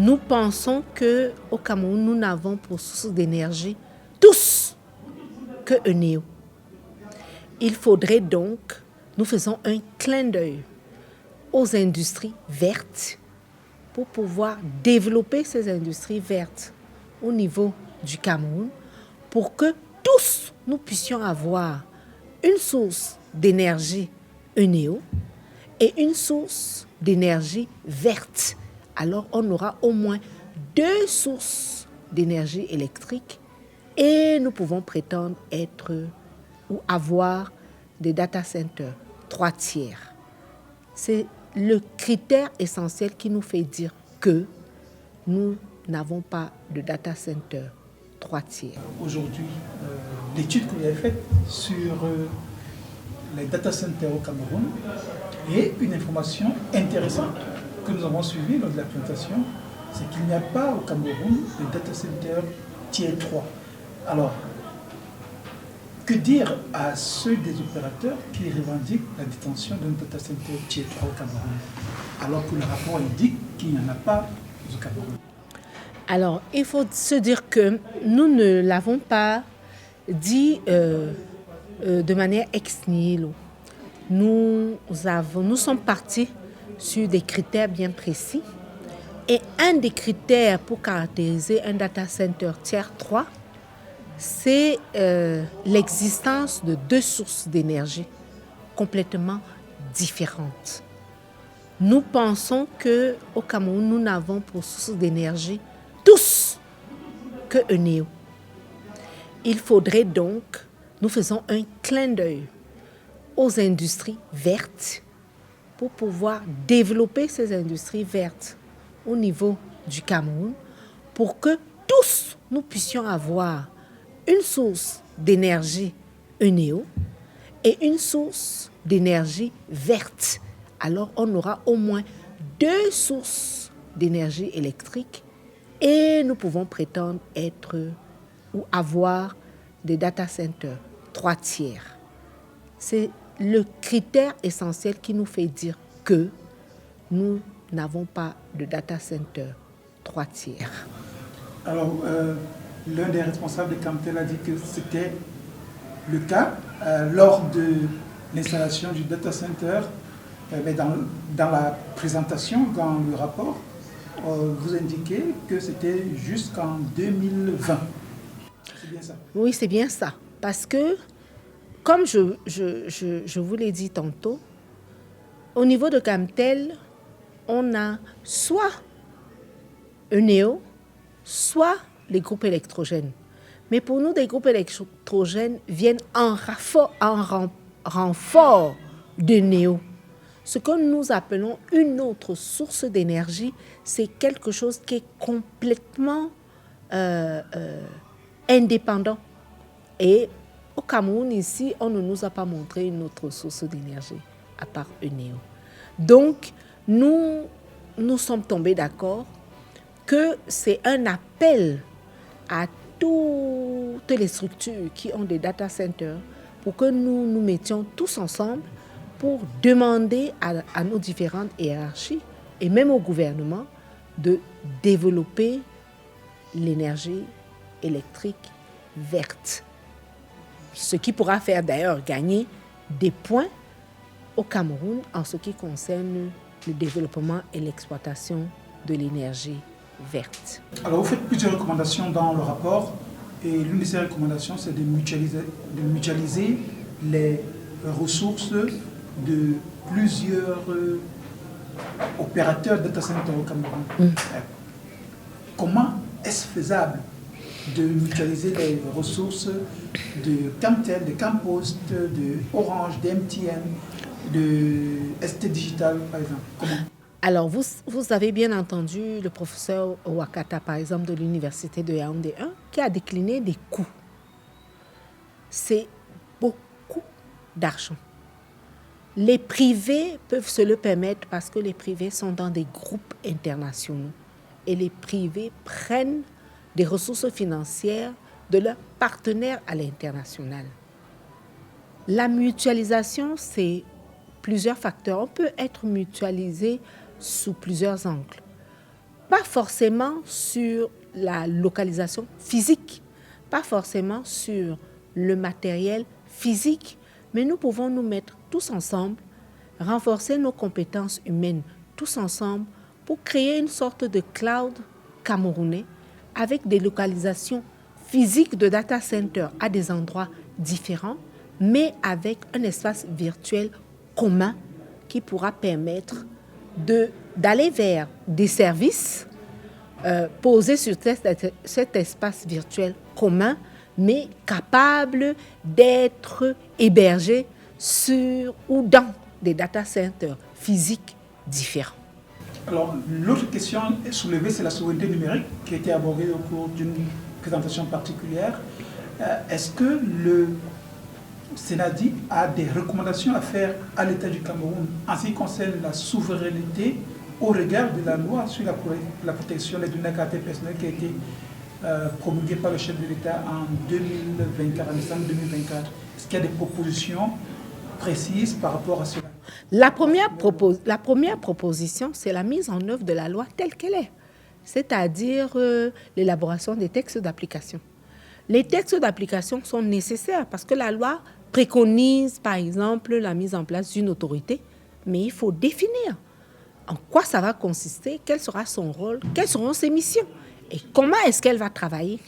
Nous pensons qu'au Cameroun, nous n'avons pour source d'énergie tous que ENEO. Il faudrait donc, nous faisons un clin d'œil aux industries vertes pour pouvoir développer ces industries vertes au niveau du Cameroun pour que tous nous puissions avoir une source d'énergie ENEO et une source d'énergie verte. Alors on aura au moins 2 sources d'énergie électrique et nous pouvons prétendre être ou avoir des data centers 3 tiers. C'est le critère essentiel qui nous fait dire que nous n'avons pas de data center 3 tiers. Aujourd'hui, l'étude que vous avez faite sur les data centers au Cameroun et une information intéressante que nous avons suivie lors de la présentation, c'est qu'il n'y a pas au Cameroun de data center tier 3. Alors, que dire à ceux des opérateurs qui revendiquent la détention d'un data center tier 3 au Cameroun, alors que le rapport indique qu'il n'y en a pas au Cameroun? Alors, il faut se dire que nous ne l'avons pas dit de manière ex nihilo. Nous sommes partis sur des critères bien précis. Et un des critères pour caractériser un data center tier 3, c'est l'existence de 2 sources d'énergie complètement différentes. Nous pensons qu'au Cameroun, nous n'avons pour source d'énergie tous que ENEO. Il faudrait donc, nous faisons un clin d'œil aux industries vertes pour pouvoir développer ces industries vertes au niveau du Cameroun pour que tous nous puissions avoir une source d'énergie ENEO et une source d'énergie verte. Alors on aura au moins 2 sources d'énergie électrique et nous pouvons prétendre être ou avoir des data centers 3 tiers. C'est le critère essentiel qui nous fait dire que nous n'avons pas de data center 3 tiers. Alors, l'un des responsables de Camtel a dit que c'était le cas lors de l'installation du data center. Mais dans la présentation, dans le rapport, vous indiquez que c'était jusqu'en 2020. C'est bien ça? Oui, c'est bien ça. Parce que, comme je vous l'ai dit tantôt, au niveau de Camtel, on a soit ENEO, soit les groupes électrogènes. Mais pour nous, des groupes électrogènes viennent en renfort d'ENEO. Ce que nous appelons une autre source d'énergie, c'est quelque chose qui est complètement indépendant. Et au Cameroun, ici, on ne nous a pas montré une autre source d'énergie, à part ENEO. Donc, nous sommes tombés d'accord que c'est un appel à toutes les structures qui ont des data centers pour que nous nous mettions tous ensemble pour demander à nos différentes hiérarchies et même au gouvernement de développer l'énergie électrique verte. Ce qui pourra faire d'ailleurs gagner des points au Cameroun en ce qui concerne le développement et l'exploitation de l'énergie verte. Alors, vous faites plusieurs recommandations dans le rapport et l'une de ces recommandations, c'est de mutualiser les ressources de plusieurs opérateurs data centers au Cameroun. Comment est-ce faisable de mutualiser les ressources de Camtel, de Campost, de Orange, d'MTN, de ST Digital, par exemple? Comment? Alors, vous avez bien entendu le professeur Ouakata, par exemple, de l'Université de Yaoundé 1, qui a décliné des coûts. C'est beaucoup d'argent. Les privés peuvent se le permettre parce que les privés sont dans des groupes internationaux. Et les privés prennent des ressources financières de leurs partenaires à l'international. La mutualisation, c'est plusieurs facteurs. On peut être mutualisé sous plusieurs angles. pas forcément sur la localisation physique, pas forcément sur le matériel physique, mais nous pouvons nous mettre tous ensemble, renforcer nos compétences humaines tous ensemble pour créer une sorte de cloud camerounais avec des localisations physiques de data centers à des endroits différents, mais avec un espace virtuel commun qui pourra permettre d'aller vers des services posés sur cet espace virtuel commun, mais capables d'être hébergés sur ou dans des data centers physiques différents. Alors, l'autre question soulevée, c'est la souveraineté numérique qui a été abordée au cours d'une présentation particulière. Est-ce que le Sénadi a des recommandations à faire à l'État du Cameroun en ce qui concerne la souveraineté au regard de la loi sur la protection des données à caractère personnel qui a été promulguée par le chef de l'État en 2024, en décembre 2024? Est-ce qu'il y a des propositions précises par rapport à cela? La première proposition, c'est la mise en œuvre de la loi telle qu'elle est, c'est-à-dire l'élaboration des textes d'application. Les textes d'application sont nécessaires parce que la loi préconise, par exemple, la mise en place d'une autorité, mais il faut définir en quoi ça va consister, quel sera son rôle, quelles seront ses missions et comment est-ce qu'elle va travailler,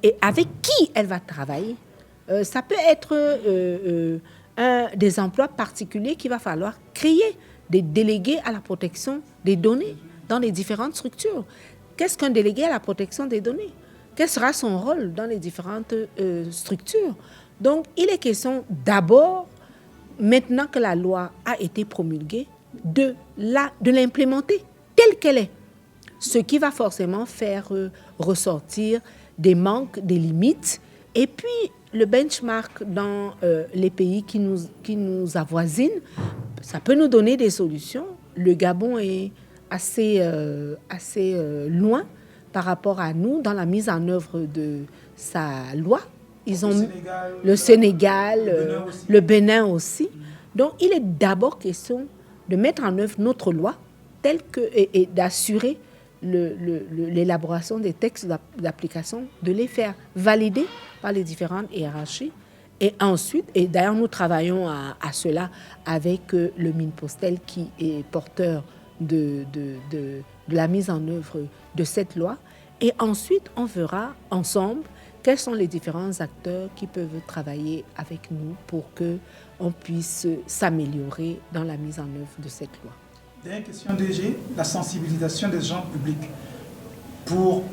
et avec qui elle va travailler. Ça peut être des emplois particuliers qu'il va falloir créer, des délégués à la protection des données dans les différentes structures. Qu'est-ce qu'un délégué à la protection des données? Quel sera son rôle dans les différentes structures? Donc, il est question d'abord, maintenant que la loi a été promulguée, de l'implémenter telle qu'elle est. Ce qui va forcément faire ressortir des manques, des limites. Et puis, le benchmark dans les pays qui nous avoisinent, ça peut nous donner des solutions. Le Gabon est assez loin par rapport à nous dans la mise en œuvre de sa loi. Ils ont le Sénégal, le Bénin aussi. Donc, il est d'abord question de mettre en œuvre notre loi telle que, et d'assurer l'élaboration des textes d'application, de les faire valider par les différentes hiérarchies. Et ensuite, et d'ailleurs nous travaillons à cela avec le Minpostel qui est porteur de la mise en œuvre de cette loi. Et ensuite, on verra ensemble quels sont les différents acteurs qui peuvent travailler avec nous pour qu'on puisse s'améliorer dans la mise en œuvre de cette loi. Dernière question DG, la sensibilisation des gens publics pour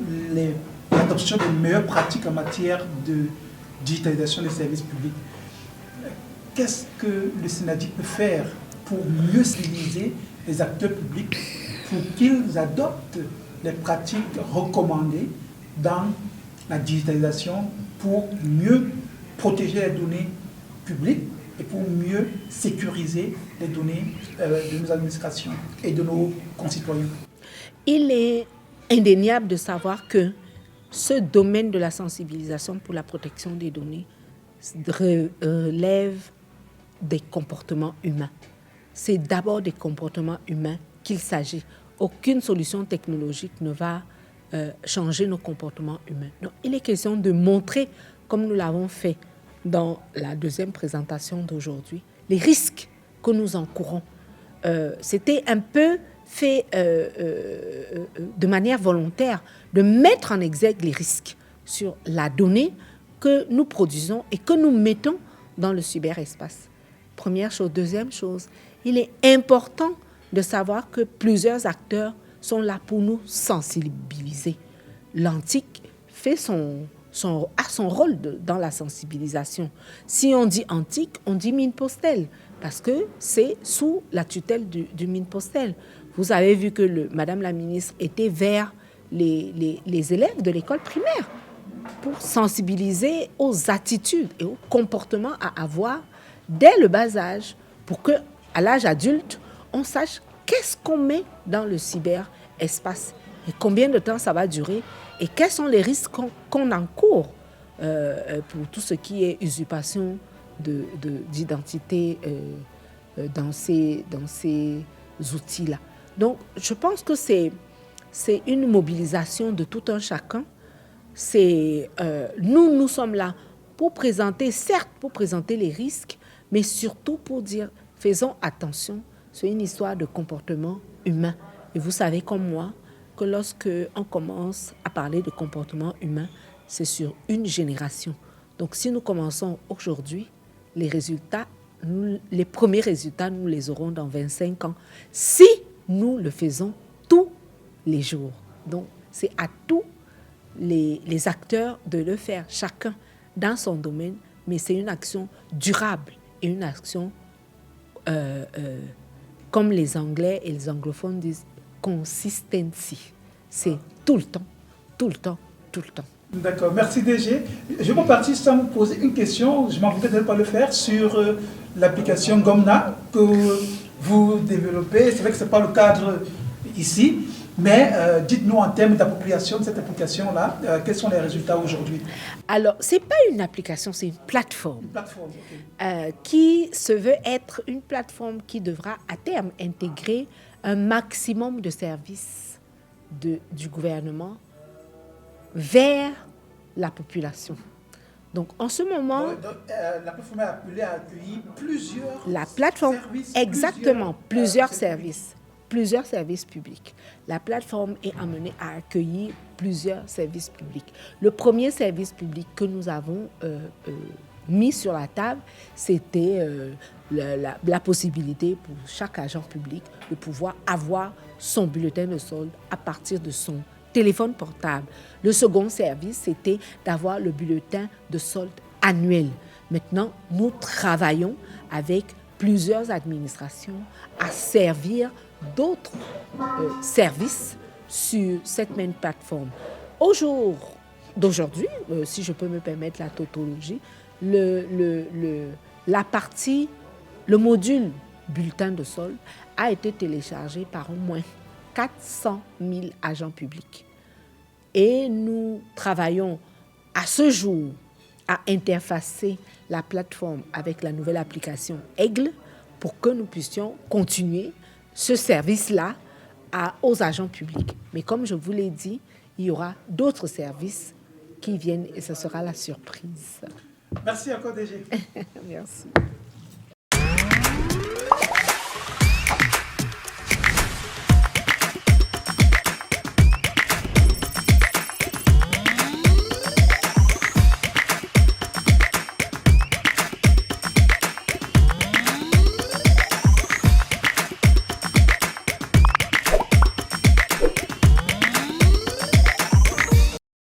l'adoption de meilleures pratiques en matière de digitalisation des services publics. Qu'est-ce que le Sénadi peut faire pour mieux civiliser les acteurs publics pour qu'ils adoptent les pratiques recommandées dans la digitalisation pour mieux protéger les données publiques et pour mieux sécuriser les données de nos administrations et de nos concitoyens? Il est indéniable de savoir que ce domaine de la sensibilisation pour la protection des données relève des comportements humains. C'est d'abord des comportements humains qu'il s'agit. Aucune solution technologique ne va changer nos comportements humains. Donc, il est question de montrer, comme nous l'avons fait dans la deuxième présentation d'aujourd'hui, les risques que nous encourons. C'était un peu fait de manière volontaire de mettre en exergue les risques sur la donnée que nous produisons et que nous mettons dans le cyberespace. Première chose. Deuxième chose, il est important de savoir que plusieurs acteurs sont là pour nous sensibiliser. L'Antique fait a son rôle dans la sensibilisation. Si on dit Antique, on dit Minpostel, parce que c'est sous la tutelle du Minpostel. Vous avez vu que Madame la ministre était vers les élèves de l'école primaire pour sensibiliser aux attitudes et aux comportements à avoir dès le bas âge, pour qu'à l'âge adulte, on sache qu'est-ce qu'on met dans le cyberespace et combien de temps ça va durer et quels sont les risques qu'on encourt pour tout ce qui est usurpation d'identité dans ces outils-là. Donc, je pense que c'est c'est une mobilisation de tout un chacun. Nous sommes là pour présenter, certes pour présenter les risques, mais surtout pour dire, faisons attention, c'est une histoire de comportement humain. Et vous savez comme moi que lorsque on commence à parler de comportement humain, c'est sur une génération. Donc si nous commençons aujourd'hui, les premiers résultats, nous les aurons dans 25 ans, si nous le faisons tous les jours. Donc c'est à tous les acteurs de le faire, chacun dans son domaine, mais c'est une action durable et une action, comme les Anglais et les anglophones disent, consistency. C'est tout le temps, tout le temps, tout le temps. D'accord, merci DG. Je vais partir sans vous poser une question, je m'en voudrais de ne pas le faire, sur l'application Gomna que vous développez. C'est vrai que ce n'est pas le cadre ici, mais dites-nous en termes d'appropriation de cette application-là, quels sont les résultats aujourd'hui? Alors, ce n'est pas une application, c'est une plateforme. Une plateforme, ok. Qui se veut être une plateforme qui devra à terme intégrer un maximum de services du gouvernement vers la population. Donc, en ce moment... la plateforme est appelée à accueillir plusieurs services. Exactement, plusieurs services. Plusieurs services publics. La plateforme est amenée à accueillir plusieurs services publics. Le premier service public que nous avons mis sur la table, c'était la possibilité pour chaque agent public de pouvoir avoir son bulletin de solde à partir de son téléphone portable. Le second service, c'était d'avoir le bulletin de solde annuel. Maintenant, nous travaillons avec plusieurs administrations à servir d'autres services sur cette même plateforme. Au jour d'aujourd'hui, si je peux me permettre la tautologie, le module bulletin de solde a été téléchargé par au moins 400 000 agents publics. Et nous travaillons à ce jour à interfacer la plateforme avec la nouvelle application Aigle pour que nous puissions continuer ce service-là aux agents publics. Mais comme je vous l'ai dit, il y aura d'autres services qui viennent et ce sera la surprise. Merci encore, DG. Merci.